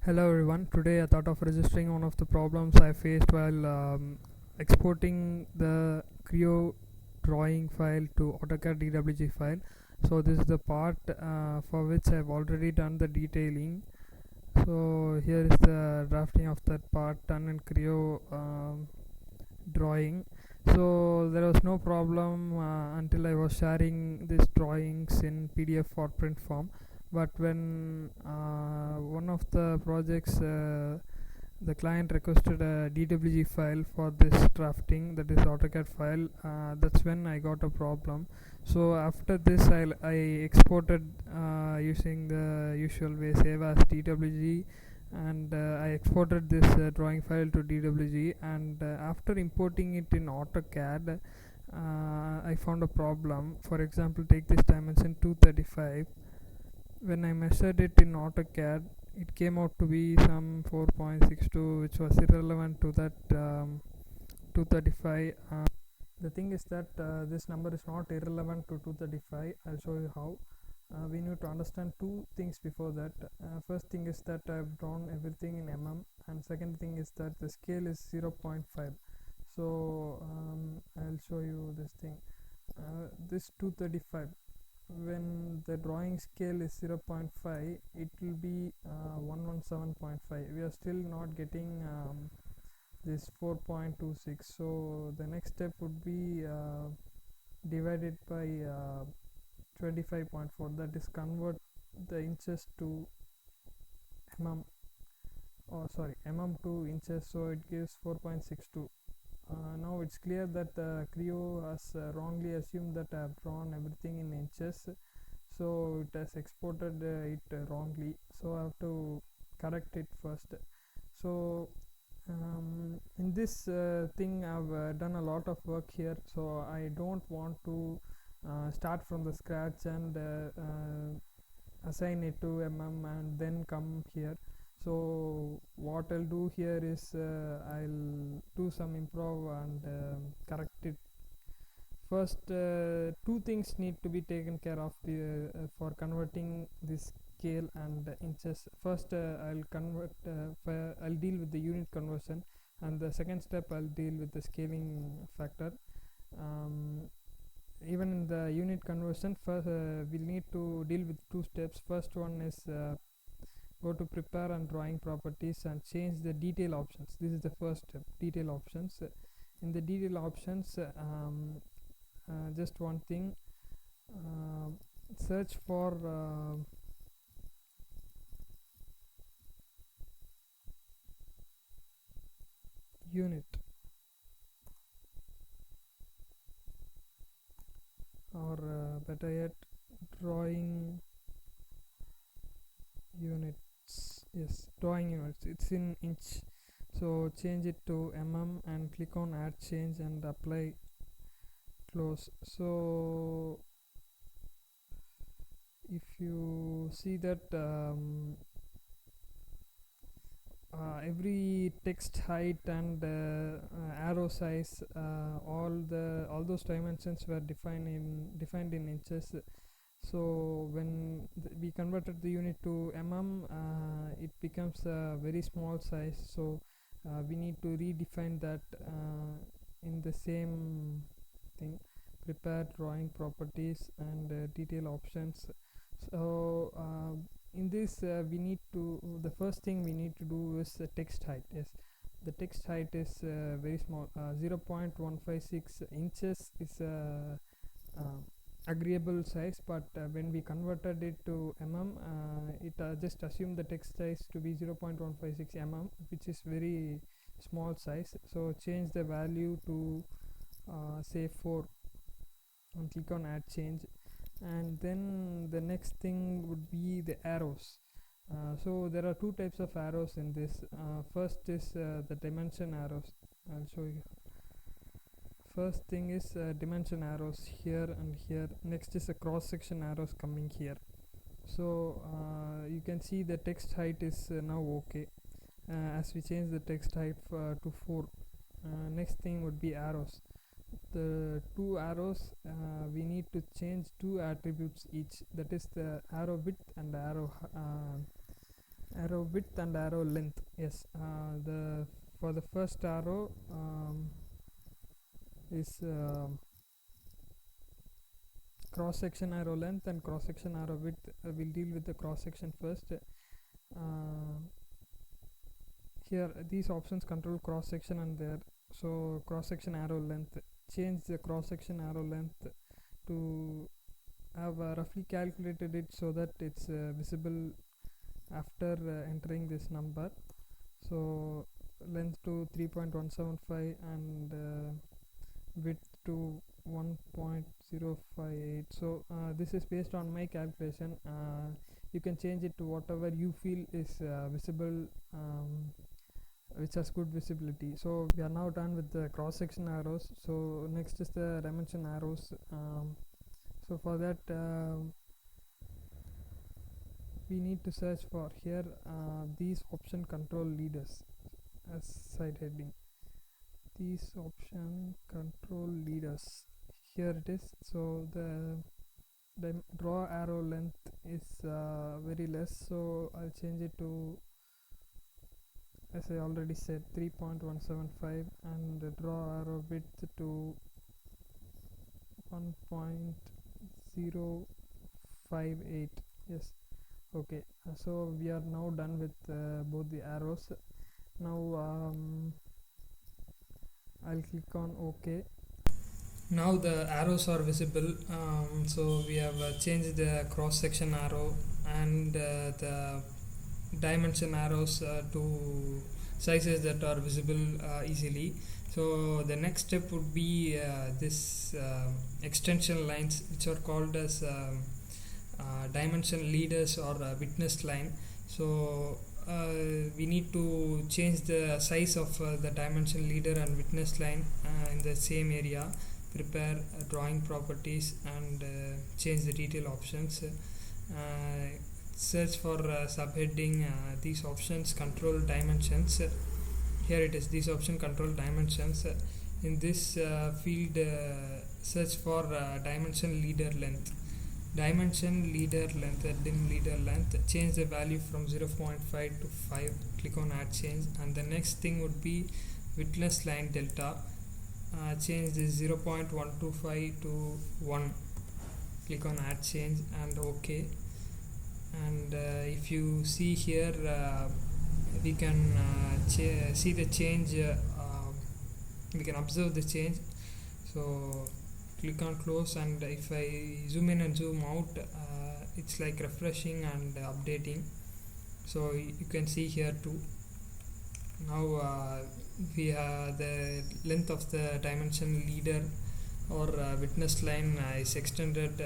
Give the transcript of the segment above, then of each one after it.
Hello everyone. Today I thought of registering one of the problems I faced while exporting the Creo drawing file to AutoCAD DWG file. So this is the part for which I've already done the detailing. So here is the drafting of that part done in Creo drawing. So there was no problem until I was sharing these drawings in PDF or print form. But when one of the projects the client requested a DWG file for this drafting, that is AutoCAD file, that's when I got a problem. So after this I exported using the usual way, save as DWG, and I exported this drawing file to DWG, and after importing it in AutoCAD I found a problem. For example, take this dimension 235. When I measured it in AutoCAD, it came out to be some 4.62, which was irrelevant to that 235. The thing is that this number is not irrelevant to 235. I'll show you how. We need to understand two things before that. First thing is that I've drawn everything in and second thing is that the scale is 0.5. So I'll show you this thing. This 235, when the drawing scale is 0.5, it will be 117.5. We are still not getting this 4.26. So the next step would be divided by 25.4, that is convert the inches to mm, to inches, so it gives 4.62. Now it's clear that Creo has wrongly assumed that I have drawn everything in inches, so it has exported it wrongly, so I have to correct it first. So in this thing I've done a lot of work here, so I don't want to start from the scratch and assign it to and then come here. So what I'll do here is I'll do some improv and correct it. First, two things need to be taken care of for converting this scale and inches. First, I'll deal with the unit conversion, and the second step I'll deal with the scaling factor. Even in the unit conversion, first we'll need to deal with two steps. First one is go to prepare and drawing properties and change the detail options. This is the first step, detail options. In the detail options, just one thing, search for unit, or better yet, drawing units. Yes, drawing units, it's in inch, so change it to and click on add change and apply, close. So if you see that every text height and arrow size, all those dimensions were defined in inches. So when we converted the unit to it becomes a very small size, so we need to redefine that in the same thing, prepare drawing properties and detail options. So in this we need to, the first thing we need to do is the text height. Yes, the text height is very small, 0.156 inches is a agreeable size, but when we converted it to it just assumed the text size to be 0.156 which is very small size. So change the value to say 4 and click on add change. And then the next thing would be the arrows. So there are two types of arrows in this. First is the dimension arrows. I'll show you. First thing is dimension arrows here and here. Next is a cross section arrows coming here. So you can see the text height is now okay as we change the text height to 4. Next thing would be arrows. The two arrows, we need to change two attributes each, that is the arrow width and arrow arrow width and arrow length. Yes, the for the first arrow is cross section arrow length and cross section arrow width. We'll deal with the cross section first. Here these options control cross section and there. So cross section arrow length, change the cross section arrow length to have roughly calculated it so that it's visible after entering this number. So length to 3.175 and width to 1.058. so this is based on my calculation. You can change it to whatever you feel is visible, which has good visibility. So we are now done with the cross section arrows. So next is the dimension arrows. So for that we need to search for here these option control leaders as side heading. These option control leaders, here it is. So the draw arrow length is very less, so I'll change it to, as I already said, 3.175 and the draw arrow width to 1.058. yes, okay. So we are now done with both the arrows. Now I'll click on OK. Now the arrows are visible. So we have changed the cross section arrow and the dimension arrows to sizes that are visible easily. So the next step would be this extension lines, which are called as dimension leaders or witness line. So we need to change the size of the dimension leader and witness line in the same area. Prepare drawing properties and change the detail options. Search for subheading these options control dimensions. Here it is, this option control dimensions. In this field search for dimension leader length. Dimension leader length, dim leader length, change the value from 0.5 to 5. Click on add change, and the next thing would be witness line delta. Change this 0.125 to 1. Click on add change and OK. And if you see here, we can see the change. We can observe the change. So click on close, and if I zoom in and zoom out, it's like refreshing and updating. So you can see here too. Now we have the length of the dimension leader or witness line is extended,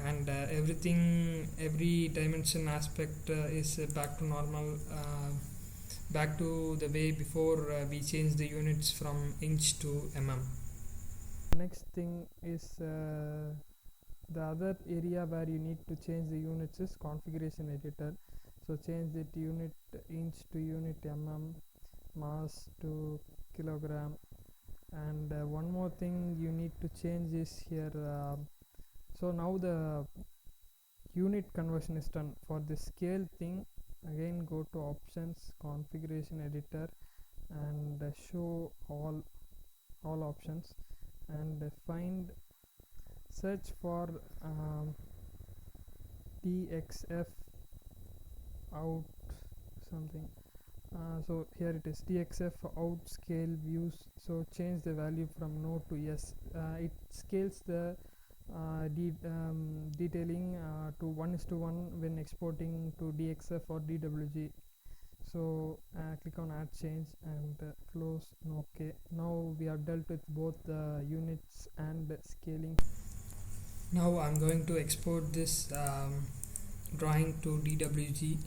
and every dimension aspect is back to normal, back to the way before we changed the units from inch to mm. Next thing is the other area where you need to change the units is configuration editor. So change it unit inch to unit mm, mass to kilogram, and one more thing you need to change is here. So now the unit conversion is done. For the scale thing, again go to options, configuration editor, and show all options, and find, search for DXF out something. So here it is, DXF out scale views. So change the value from no to yes. It scales the detailing to 1:1 when exporting to DXF or DWG. So click on add change and close and OK. Now we have dealt with both the units and scaling. Now I'm going to export this drawing to DWG.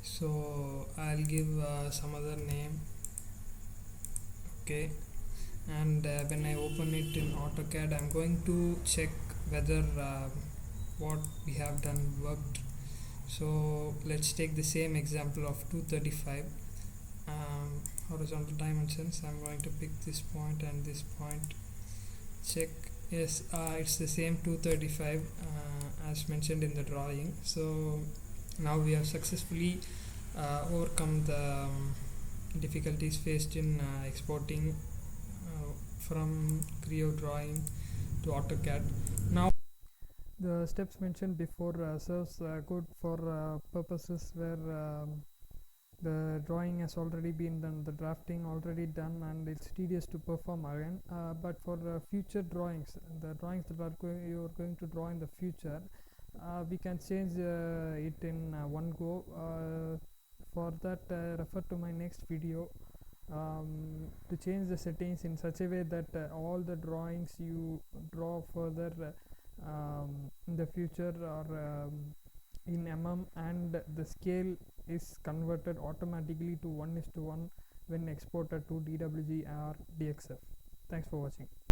So I'll give some other name. Okay, and when I open it in AutoCAD, I'm going to check whether what we have done worked. So let's take the same example of 235 horizontal dimensions. I'm going to pick this point and this point. Check, yes, it's the same 235 as mentioned in the drawing. So Now we have successfully overcome the difficulties faced in exporting from Creo Drawing to AutoCAD. Now the steps mentioned before serves good for purposes where the drawing has already been done, the drafting already done, and it's tedious to perform again. But for future drawings, the drawings that you are going to draw in the future, we can change it in one go. For that, refer to my next video to change the settings in such a way that all the drawings you draw further in the future are in and the scale is converted automatically to 1:1 when exported to DWG or DXF. Thanks for watching.